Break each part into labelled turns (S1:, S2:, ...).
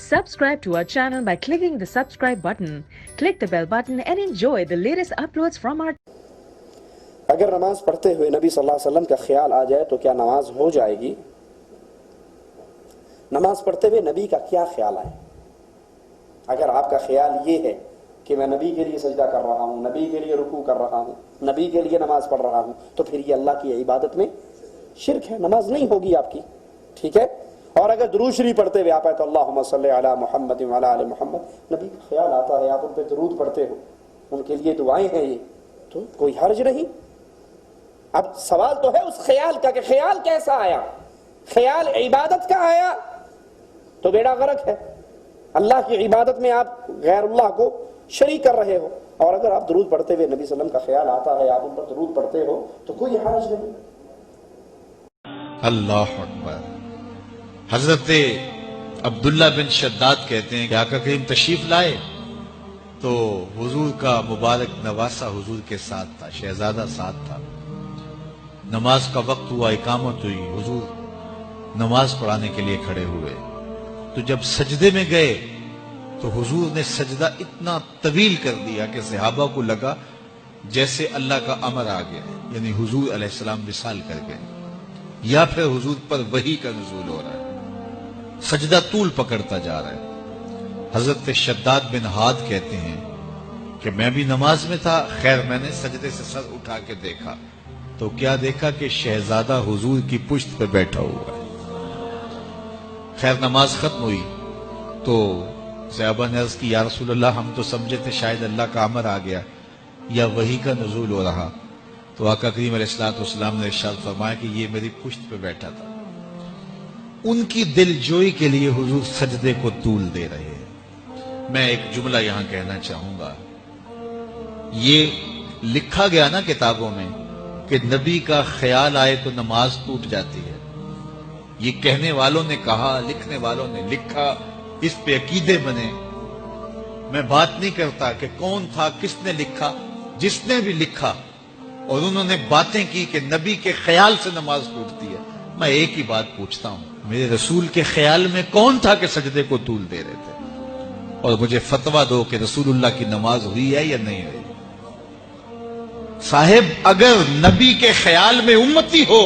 S1: Subscribe to our channel by clicking the subscribe button. Click the bell button and enjoy the latest uploads from our
S2: اگر نماز پڑھتے ہوئے نبی صلی اللہ علیہ وسلم کا خیال آ جائے تو کیا نماز ہو جائے گی؟ نماز پڑھتے ہوئے نبی کا کیا خیال آئے؟ اگر آپ کا خیال یہ ہے کہ میں نبی کے لیے سجدہ کر رہا ہوں، نبی کے لیے رکوع کر رہا ہوں، نبی کے لیے نماز پڑھ رہا ہوں، تو پھر یہ اللہ کی عبادت میں شرک ہے، نماز نہیں ہوگی آپ کی، ٹھیک ہے؟ اور اگر درود شریف پڑھتے ہوئے آپ آئے تو اللہم صلی علی محمد وعلی آل محمد، نبی کا خیال آتا ہے، آپ ان پہ درود پڑھتے ہو، ان کے لیے دعائیں ہیں، یہ تو کوئی حرج نہیں۔ اب سوال تو ہے اس خیال کا کہ خیال کیسا آیا؟ خیال عبادت کا آیا تو بیڑا غرق ہے، اللہ کی عبادت میں آپ غیر اللہ کو شریک کر رہے ہو۔ اور اگر آپ درود پڑھتے ہوئے نبی صلی اللہ علیہ وسلم کا خیال آتا ہے، آپ ان پر درود پڑھتے ہو تو کوئی حرج نہیں۔
S3: اللہ اکبر۔ حضرت عبداللہ بن شداد کہتے ہیں کہ آقا کریم تشریف لائے تو حضور کا مبارک نواسہ حضور کے ساتھ تھا، شہزادہ ساتھ تھا۔ نماز کا وقت ہوا، اقامت ہوئی، حضور نماز پڑھانے کے لیے کھڑے ہوئے تو جب سجدے میں گئے تو حضور نے سجدہ اتنا طویل کر دیا کہ صحابہ کو لگا جیسے اللہ کا امر آ گیا، یعنی حضور علیہ السلام وصال کر گئے یا پھر حضور پر وحی کا نزول ہو رہا ہے، سجدہ طول پکڑتا جا رہا ہے۔ حضرت شداد بن ہاد کہتے ہیں کہ میں بھی نماز میں تھا، خیر میں نے سجدے سے سر اٹھا کے دیکھا تو کیا دیکھا کہ شہزادہ حضور کی پشت پہ بیٹھا ہوا ہے۔ خیر نماز ختم ہوئی تو صحابہ نے عرض کی یا رسول اللہ ہم تو سمجھے تھے شاید اللہ کا امر آ گیا یا وحی کا نزول ہو رہا، تو آقا کریم علیہ السلام نے ارشاد فرمایا کہ یہ میری پشت پہ بیٹھا تھا۔ ان کی دل جوئی کے لیے حضور سجدے کو طول دے رہے ہیں۔ میں ایک جملہ یہاں کہنا چاہوں گا، یہ لکھا گیا نا کتابوں میں کہ نبی کا خیال آئے تو نماز ٹوٹ جاتی ہے، یہ کہنے والوں نے کہا، لکھنے والوں نے لکھا، اس پہ عقیدے بنے۔ میں بات نہیں کرتا کہ کون تھا، کس نے لکھا، جس نے بھی لکھا اور انہوں نے باتیں کی کہ نبی کے خیال سے نماز ٹوٹتی ہے، میں ایک ہی بات پوچھتا ہوں، میرے رسول کے خیال میں کون تھا کہ سجدے کو طول دے رہے تھے؟ اور مجھے فتویٰ دو کہ رسول اللہ کی نماز ہوئی ہے یا نہیں ہوئی؟ صاحب اگر نبی کے خیال میں امتی ہو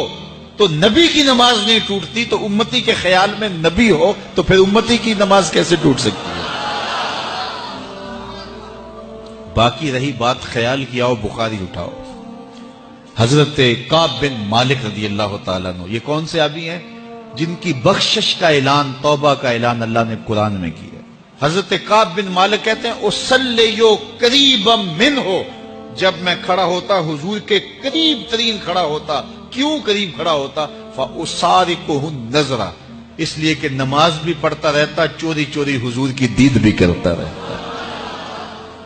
S3: تو نبی کی نماز نہیں ٹوٹتی، تو امتی کے خیال میں نبی ہو تو پھر امتی کی نماز کیسے ٹوٹ سکتی ہے؟ باقی رہی بات خیال کی، آؤ بخاری اٹھاؤ۔ حضرت کعب بن مالک رضی اللہ تعالیٰ عنہ، یہ کون سے صحابی ہیں جن کی بخشش کا اعلان، توبہ کا اعلان اللہ نے قرآن میں کیا؟ حضرت کعب بن مالک کہتے ہیں اصلیو قریبا منہ، جب میں کھڑا ہوتا حضور کے قریب ترین کھڑا ہوتا۔ کیوں قریب کھڑا ہوتا؟ فَأُسَارِقُهُ النَّظْرَ، اس لیے کہ نماز بھی پڑھتا رہتا، چوری چوری حضور کی دید بھی کرتا رہتا،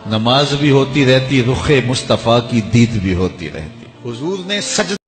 S3: نماز بھی ہوتی رہتی، رخ مصطفیٰ کی دید بھی ہوتی رہتی۔ حضور نے سجدہ